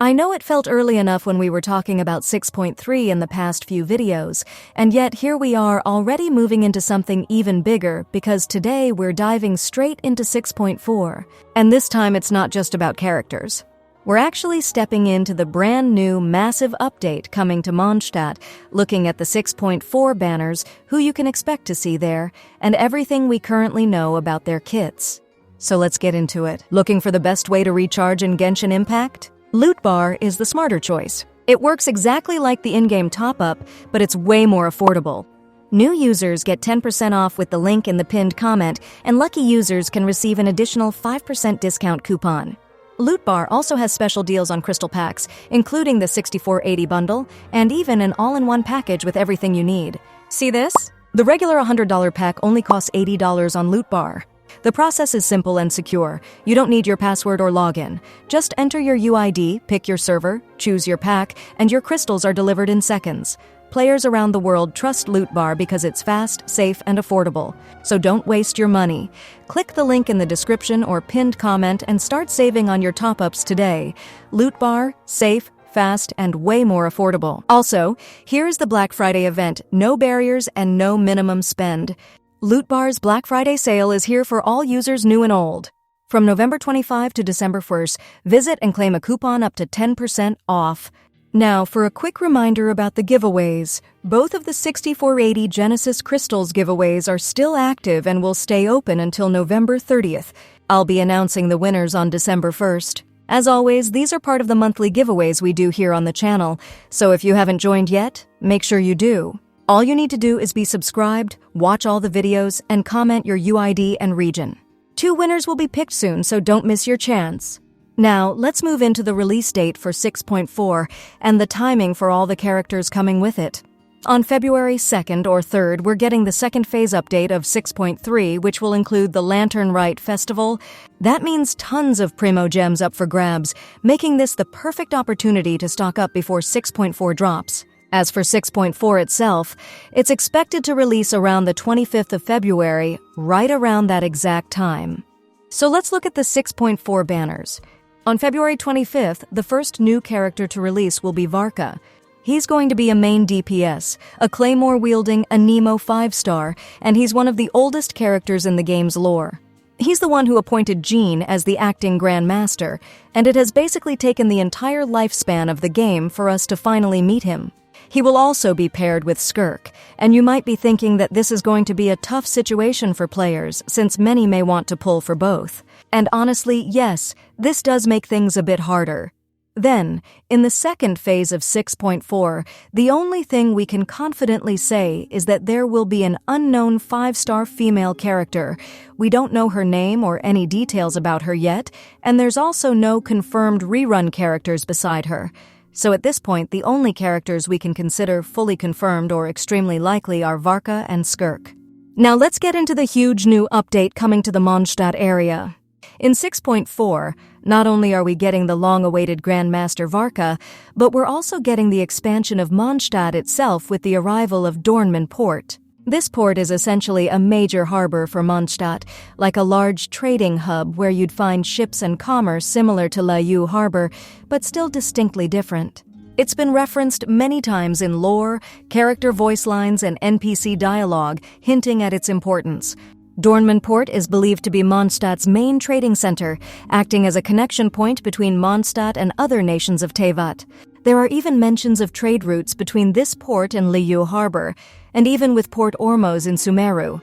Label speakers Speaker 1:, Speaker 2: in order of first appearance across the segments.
Speaker 1: I know it felt early enough when we were talking about 6.3 in the past few videos, and yet here we are already moving into something even bigger because today we're diving straight into 6.4. And this time it's not just about characters. We're actually stepping into the brand new massive update coming to Mondstadt, looking at the 6.4 banners, who you can expect to see there, and everything we currently know about their kits. So let's get into it. Looking for the best way to recharge in Genshin Impact? Loot Bar is the smarter choice. It works exactly like the in-game top-up, but it's way more affordable. New users get 10% off with the link in the pinned comment, and lucky users can receive an additional 5% discount coupon. Loot Bar also has special deals on crystal packs, including the 6480 bundle, and even an all-in-one package with everything you need. See this? The regular $100 pack only costs $80 on Loot Bar. The process is simple and secure. You don't need your password or login. Just enter your UID, pick your server, choose your pack, and your crystals are delivered in seconds. Players around the world trust Loot Bar because it's fast, safe, and affordable. So don't waste your money. Click the link in the description or pinned comment and start saving on your top-ups today. Loot Bar, safe, fast, and way more affordable. Also, here's the Black Friday event. No barriers and no minimum spend. Loot Bar's Black Friday sale is here for all users new and old. From November 25 to December 1st, visit and claim a coupon up to 10% off. Now, for a quick reminder about the giveaways. Both of the 6480 Genesis Crystals giveaways are still active and will stay open until November 30th. I'll be announcing the winners on December 1st. As always, these are part of the monthly giveaways we do here on the channel, so if you haven't joined yet, make sure you do. All you need to do is be subscribed, watch all the videos, and comment your UID and region. 2 winners will be picked soon, so don't miss your chance. Now, let's move into the release date for 6.4 and the timing for all the characters coming with it. On February 2nd or 3rd, we're getting the second phase update of 6.3, which will include the Lantern Rite festival. That means tons of Primogems up for grabs, making this the perfect opportunity to stock up before 6.4 drops. As for 6.4 itself, it's expected to release around the 25th of February, right around that exact time. So let's look at the 6.4 banners. On February 25th, the first new character to release will be Varka. He's going to be a main DPS, a claymore-wielding Anemo 5-star, and he's one of the oldest characters in the game's lore. He's the one who appointed Jean as the acting Grand Master, and it has basically taken the entire lifespan of the game for us to finally meet him. He will also be paired with Skirk, and you might be thinking that this is going to be a tough situation for players, since many may want to pull for both. And honestly, yes, this does make things a bit harder. Then, in the second phase of 6.4, the only thing we can confidently say is that there will be an unknown 5-star female character. We don't know her name or any details about her yet, and there's also no confirmed rerun characters beside her. So at this point, the only characters we can consider fully confirmed or extremely likely are Varka and Skirk. Now let's get into the huge new update coming to the Mondstadt area. In 6.4, not only are we getting the long-awaited Grandmaster Varka, but we're also getting the expansion of Mondstadt itself with the arrival of Dornman Port. This port is essentially a major harbor for Mondstadt, like a large trading hub where you'd find ships and commerce similar to Harbor, but still distinctly different. It's been referenced many times in lore, character voice lines, and NPC dialogue, hinting at its importance. Dornman Port is believed to be Mondstadt's main trading center, acting as a connection point between Mondstadt and other nations of Teyvat. There are even mentions of trade routes between this port and Harbor, and even with Port Ormuz in Sumeru.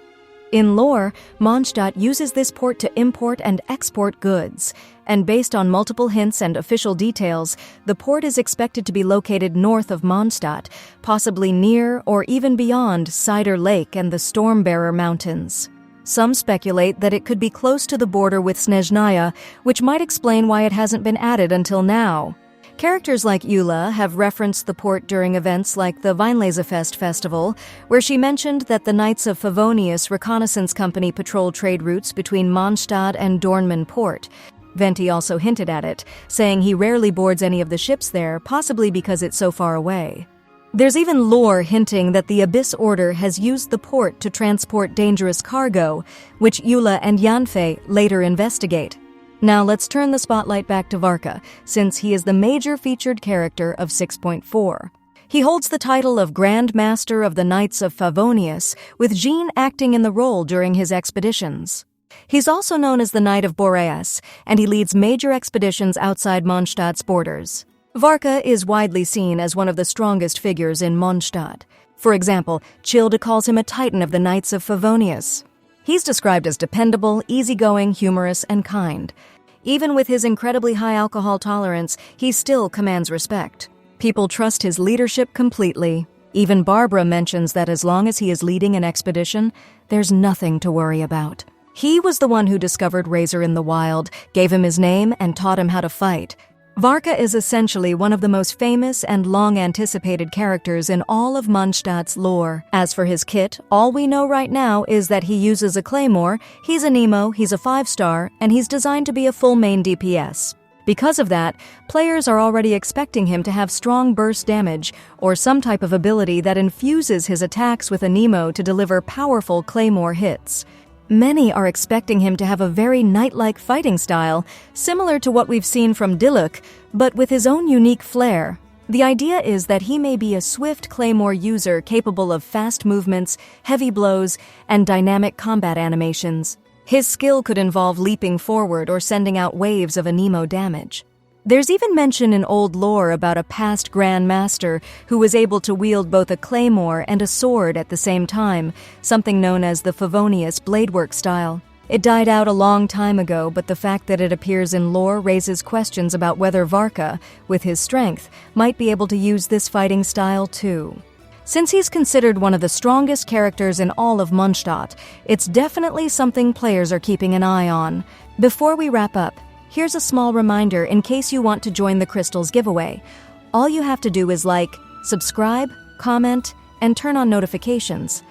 Speaker 1: In lore, Mondstadt uses this port to import and export goods, and based on multiple hints and official details, the port is expected to be located north of Mondstadt, possibly near or even beyond Cider Lake and the Stormbearer Mountains. Some speculate that it could be close to the border with Snezhnaya, which might explain why it hasn't been added until now. Characters like Eula have referenced the port during events like the Weinlesefest festival, where she mentioned that the Knights of Favonius Reconnaissance Company patrol trade routes between Mondstadt and Dornman Port. Venti also hinted at it, saying he rarely boards any of the ships there, possibly because it's so far away. There's even lore hinting that the Abyss Order has used the port to transport dangerous cargo, which Eula and Yanfei later investigate. Now let's turn the spotlight back to Varka, since he is the major featured character of 6.4. He holds the title of Grand Master of the Knights of Favonius, with Jean acting in the role during his expeditions. He's also known as the Knight of Boreas, and he leads major expeditions outside Mondstadt's borders. Varka is widely seen as one of the strongest figures in Mondstadt. For example, Childe calls him a titan of the Knights of Favonius. He's described as dependable, easygoing, humorous, and kind. Even with his incredibly high alcohol tolerance, he still commands respect. People trust his leadership completely. Even Barbara mentions that as long as he is leading an expedition, there's nothing to worry about. He was the one who discovered Razor in the wild, gave him his name, and taught him how to fight. Varka is essentially one of the most famous and long-anticipated characters in all of Mondstadt's lore. As for his kit, all we know right now is that he uses a claymore, he's a Nemo, he's a 5-star, and he's designed to be a full main DPS. Because of that, players are already expecting him to have strong burst damage, or some type of ability that infuses his attacks with a Nemo to deliver powerful claymore hits. Many are expecting him to have a very knight-like fighting style, similar to what we've seen from Diluc, but with his own unique flair. The idea is that he may be a swift claymore user capable of fast movements, heavy blows, and dynamic combat animations. His skill could involve leaping forward or sending out waves of Anemo damage. There's even mention in old lore about a past Grand Master who was able to wield both a claymore and a sword at the same time, something known as the Favonius bladework style. It died out a long time ago, but the fact that it appears in lore raises questions about whether Varka, with his strength, might be able to use this fighting style too. Since he's considered one of the strongest characters in all of Mondstadt, it's definitely something players are keeping an eye on. Before we wrap up, here's a small reminder in case you want to join the Crystals giveaway. All you have to do is like, subscribe, comment, and turn on notifications.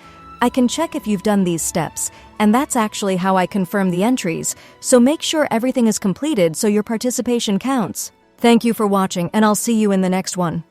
Speaker 1: I can check if you've done these steps, and that's actually how I confirm the entries, so make sure everything is completed so your participation counts. Thank you for watching, and I'll see you in the next one.